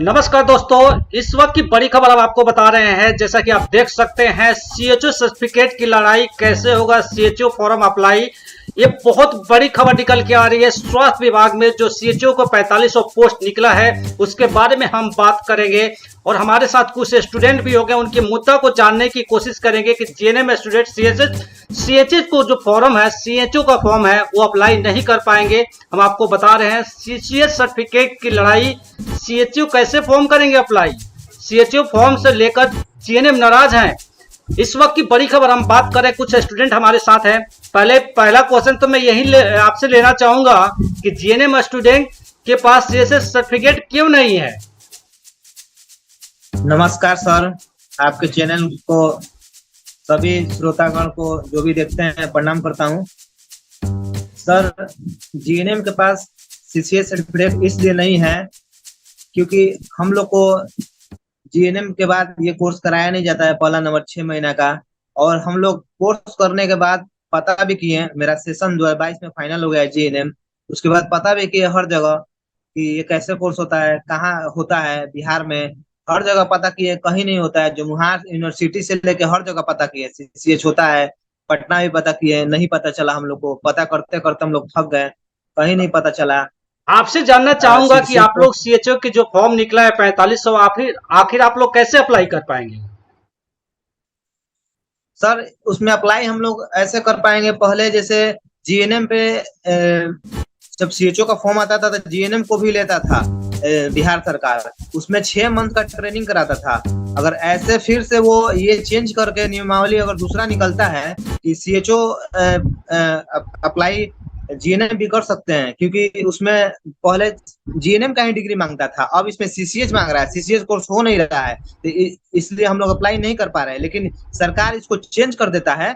नमस्कार दोस्तों। इस वक्त की बड़ी खबर हम आपको बता रहे हैं। जैसा कि आप देख सकते हैं, सीएचओ सर्टिफिकेट की लड़ाई कैसे होगा, सीएचओ फॉर्म अप्लाई। ये बहुत बड़ी खबर निकल के आ रही है। स्वास्थ्य विभाग में जो सीएचओ को 4500 पोस्ट निकला है, उसके बारे में हम बात करेंगे। और हमारे साथ कुछ स्टूडेंट भी हो गए, उनके मुद्दा को जानने की कोशिश करेंगे कि जीएनएम स्टूडेंट सीएचएस को जो फॉर्म है, सीएचओ का फॉर्म है, वो अप्लाई नहीं कर पाएंगे। हम आपको बता रहे हैं सीसीएस सर्टिफिकेट की लड़ाई। सीएचओ कैसे फॉर्म करेंगे अप्लाई? सीएचओ फॉर्म से लेकर जीएनएम नाराज हैं। इस वक्त की बड़ी खबर हम बात करें, कुछ स्टूडेंट हमारे साथ हैं। पहला क्वेश्चन तो मैं यही आपसे लेना चाहूंगा कि जीएनएम स्टूडेंट के पास सीएसएस सर्टिफिकेट क्यों नहीं है? नमस्कार सर, आपके चैनल को सभी श्रोतागण को जो भी देखते हैं प्रणाम करता हूं। सर, जीएनएम के पास सीसीएस सर्टिफिकेट इसलिए नहीं है क्योंकि हम लोग को जीएनएम के बाद ये कोर्स कराया नहीं जाता है, पहला नंबर 6 महीना का। और हम लोग कोर्स करने के बाद पता भी किए, मेरा सेशन 2022 में फाइनल हो गया है जीएनएम। उसके बाद पता भी किए हर जगह कि ये कैसे कोर्स होता है, कहाँ होता है, बिहार में हर जगह पता किए, कहीं नहीं होता है। जमुहार यूनिवर्सिटी से लेके हर जगह पता किए सीएच होता है। पटना भी पता किए, नहीं पता चला। हम लोग को पता करते करते हम लोग थक गए, कहीं नहीं पता चला। आपसे जानना चाहूंगा कि सीसीएच आप लोग सीएचओ के जो फॉर्म निकला है 4500, आखिर आप लोग कैसे अप्लाई कर पाएंगे? सर, उसमें अप्लाई हम लोग ऐसे कर पाएंगे, पहले जैसे जीएनएम पे जब सीएचओ का फॉर्म आता था तो जीएनएम को भी लेता था बिहार सरकार। उसमें 6 मंथ का ट्रेनिंग कराता था। अगर ऐसे फिर से वो ये चेंज करके नियमावली अगर दूसरा निकलता है कि सीएचओ अप्लाई जीएनएम भी कर सकते हैं, क्योंकि उसमें पहले जीएनएम का ही डिग्री मांगता था, अब इसमें सीसीएच मांग रहा है। सीसीएच कोर्स हो नहीं रहा है तो इसलिए हम लोग अप्लाई नहीं कर पा रहे हैं। लेकिन सरकार इसको चेंज कर देता है,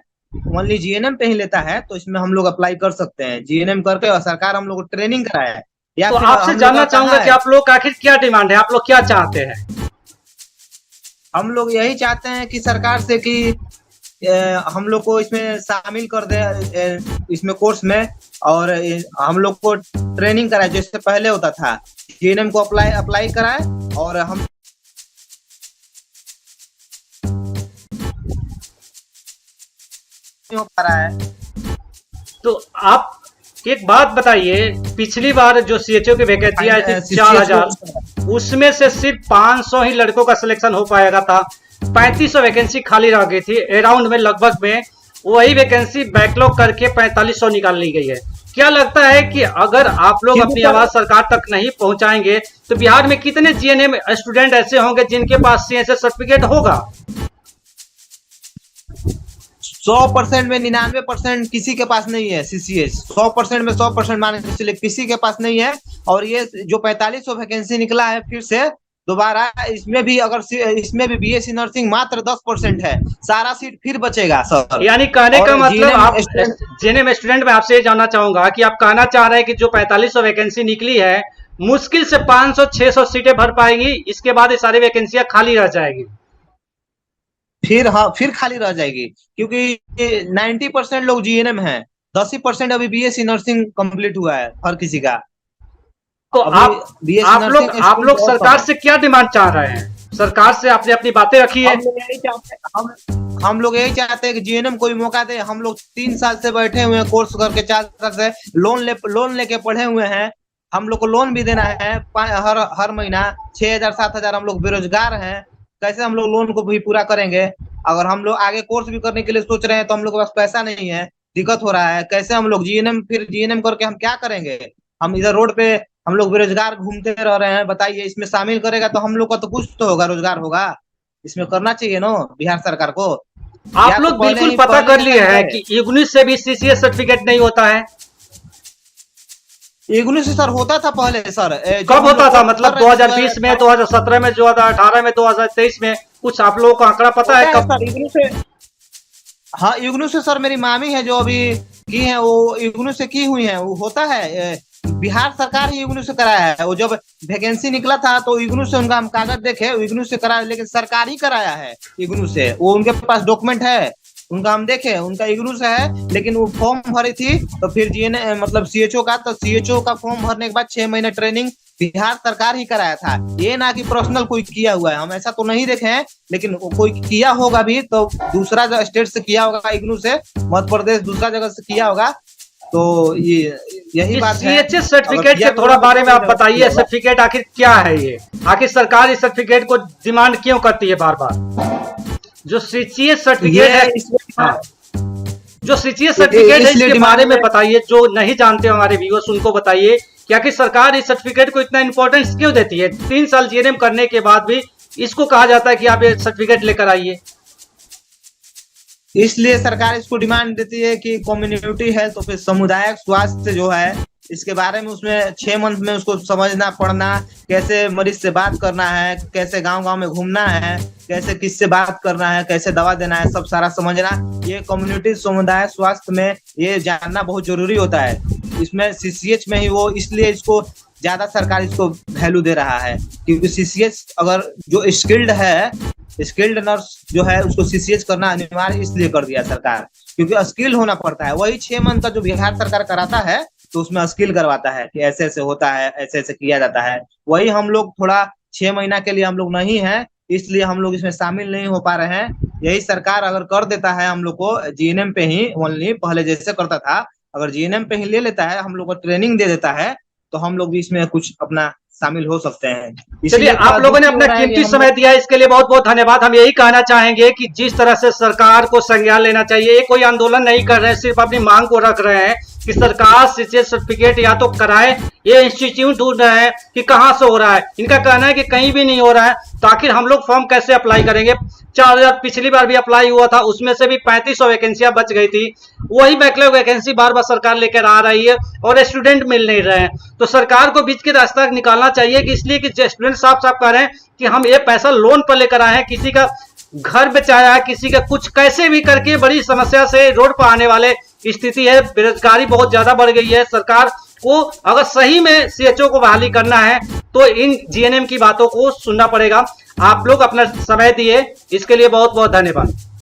ओनली जीएनएम पे ही लेता है, तो इसमें हम लोग अप्लाई कर सकते हैं जीएनएम करके। और सरकार हम लोग को ट्रेनिंग कराया है। या तो फिर आपसे हम लोग जानना का चाहूंगा कहाँ कि है, आप लोग का आखिर क्या डिमांड है, आप लोग क्या चाहते हैं? हम लोग यही चाहते हैं कि सरकार से कि हम लोग को इसमें शामिल कर दे, इसमें कोर्स में। और हम लोग को ट्रेनिंग कराए जैसे पहले होता था। जीएनएम को अप्लाई कराए और हम नहीं हो पा रहा है। तो आप एक बात बताइए, पिछली बार जो सीएचओ की वैकेंसी आई थी सीसीएच 4000, उसमें से सिर्फ 500 ही लड़कों का सिलेक्शन हो पाएगा था। 3500 वैकेंसी खाली रह गई थी अराउंड में, लगभग में वही वैकेंसी बैकलॉग करके 4500 निकाल ली गई है। क्या लगता है कि अगर आप लोग अपनी आवाज सरकार तक नहीं पहुंचाएंगे तो बिहार में कितने जीएनएम स्टूडेंट ऐसे होंगे जिनके पास सीएसएस सर्टिफिकेट होगा? 100% में 99% किसी के पास नहीं है सीसीएस। 100% में 100% मान के चलिए किसी के पास नहीं है। और ये जो 4500 वैकेंसी निकला है फिर से दोबारा, इसमें भी अगर इसमें भी बीएससी नर्सिंग मात्र 10% है, सारा सीट फिर बचेगा सर। यानी कहने का और मतलब, आप जीएनएम जीएनएम स्टूडेंट में आपसे ये जानना चाहूंगा कि आप कहना चाह रहे हैं कि जो 4500 वैकेंसी निकली है, मुश्किल से 500-600 सीटें भर पाएंगी, इसके बाद ये सारी वैकेंसियां खाली रह जाएगी। फिर, हाँ, फिर खाली रह जाएगी, क्योंकि 90% लोग जीएनएम है, 10% अभी बीएससी नर्सिंग कंप्लीट हुआ है हर किसी का। तो अभी बीएससी नर्सिंग आप लोग बहुत कम सरकार है। से क्या डिमांड चाह रहे हैं? सरकार से आपने अपनी बातें रखी है? हम लोग यही चाहते हैं कि जीएनएम को भी मौका दे। हम लोग 3 साल से बैठे हुए हैं कोर्स करके, 4 साल से लोन लेके पढ़े हुए हैं। हम लोग को लोन भी देना है हर महीना 6000 7000। हम लोग बेरोजगार हैं, कैसे हम लोग लोन को भी पूरा करेंगे? अगर हम लोग आगे कोर्स भी करने के लिए सोच रहे हैं तो हम लोग के पास पैसा नहीं है, दिक्कत हो रहा है। कैसे हम लोग जीएनएम करके हम क्या करेंगे? हम इधर रोड पे हम लोग बेरोजगार घूमते रह रहे हैं। बताइए, इसमें शामिल करेगा तो हम लोग का तो कुछ तो होगा, रोजगार होगा। इसमें करना चाहिए ना बिहार सरकार को। आप या तो लोग बिल्कुल ही पता पहले कर ही लिए ऐसा हैं करे। कि इग्नू से भी सीसीएस सर्टिफिकेट नहीं होता है? इग्नू से सर होता था पहले सर, जब कब हम होता लोग था? कोर्स कर मतलब रहे थे 2020 में, 2017 में, 2018 में, 2023 में? कुछ आप लोगों को आंकड़ा पता है होता है कब? सर इग्नू से। हाँ, इग्नू से सर, मेरी मामी है जो अभी की है, वो इग्नू से की हुई है। वो होता है, बिहार सरकार ही इग्नू से कराया है। वो जब वैकेंसी निकला था तो इग्नू से उनका हम कागज देखे, इग्नू से कराया, लेकिन सरकार ही कराया है इग्नू से। वो उनके पास डॉक्यूमेंट है उनका हम देखे, उनका इग्नू से है, लेकिन वो फॉर्म भरी थी तो फिर मतलब सीएचओ का, तो सीएचओ का फॉर्म भरने के बाद 6 महीने ट्रेनिंग बिहार सरकार ही कराया था। ये ना कि पर्सनल कोई किया हुआ है, हम ऐसा तो नहीं देखे हैं, लेकिन कोई किया होगा भी तो दूसरा स्टेट से किया होगा, इग्नू से, मध्य प्रदेश दूसरा जगह से किया होगा। तो यही बात है। सीएचएस सर्टिफिकेट के थोड़ा बारे में आप बताइए, सर्टिफिकेट आखिर क्या है ये, आखिर सरकार इस सर्टिफिकेट को डिमांड क्यों करती है बार बार? जो सीएचएस सर्टिफिकेट है, हाँ, जो सीएचएस सर्टिफिकेट है इसके बारे में बताइए, जो नहीं जानते हमारे व्यूअर्स उनको बताइए कि आखिर सरकार इस सर्टिफिकेट को इतना इंपॉर्टेंस क्यों देती है? 3 साल जीएनएम करने के बाद भी इसको कहा जाता है कि आप ये सर्टिफिकेट लेकर आइए। इसलिए सरकार इसको डिमांड देती है कि कम्युनिटी हेल्थ तो फिर सामुदायिक स्वास्थ्य जो है इसके बारे में उसमें 6 मंथ में उसको समझना पढ़ना, कैसे मरीज से बात करना है, कैसे गांव-गांव में घूमना है, कैसे किससे बात करना है, कैसे दवा देना है, सब सारा समझना, ये कम्युनिटी समुदाय स्वास्थ्य में ये जानना बहुत जरूरी होता है। इसमें सीसीएच में ही वो, इसलिए इसको ज्यादा सरकार इसको वैल्यू दे रहा है, क्योंकि सीसीएच अगर जो स्किल्ड है, स्किल्ड नर्स जो है उसको सीसीएच करना अनिवार्य इसलिए कर दिया सरकार, क्योंकि स्किल होना पड़ता है। वही 6 मंथ का जो बिहार सरकार कराता है तो उसमें स्किल करवाता है कि ऐसे ऐसे होता है, ऐसे ऐसे किया जाता है। वही हम लोग थोड़ा 6 महीना के लिए हम लोग नहीं है, इसलिए हम लोग इसमें शामिल नहीं हो पा रहे हैं। यही सरकार अगर कर देता है हम लोग को जीएनएम पे ही ओनली, पहले जैसे करता था, अगर जीएनएम पे ही ले लेता है, हम लोग को ट्रेनिंग दे देता है, तो हम लोग भी इसमें कुछ अपना शामिल हो सकते हैं। चलिए, आप लोगों ने अपना कीमती समय दिया, इसके लिए बहुत बहुत धन्यवाद। हम यही कहना चाहेंगे कि जिस तरह से सरकार को संज्ञान लेना चाहिए, ये कोई आंदोलन नहीं कर रहे हैं, सिर्फ अपनी मांग को रख रहे हैं कि सरकार सीसीएच सर्टिफिकेट या तो कराए। ये इंस्टीट्यूट ढूंढ रहे हैं कि कहां से हो रहा है, इनका कहना है कि कहीं भी नहीं हो रहा है, तो आखिर हम लोग फॉर्म कैसे अप्लाई करेंगे? 4000 पिछली बार भी अप्लाई हुआ था, उसमें से भी 3500 वैकेंसियां बच गई थी। वही बैकलॉग वैकेंसी बार बार सरकार लेकर आ रही है और स्टूडेंट मिल नहीं रहे हैं। तो सरकार को बीच के रास्ता निकालना चाहिए कि इसलिए कि स्टूडेंट साफ साफ कह रहे हैं कि हम ये पैसा लोन पर लेकर आए हैं, किसी का घर बेचाया है, किसी का कुछ, कैसे भी करके बड़ी समस्या से रोड पर आने वाले स्थिति है। बेरोजगारी बहुत ज्यादा बढ़ गई है। सरकार को अगर सही में सीएचओ को बहाली करना है तो इन जीएनएम की बातों को सुनना पड़ेगा। आप लोग अपना समय दिए, इसके लिए बहुत बहुत धन्यवाद।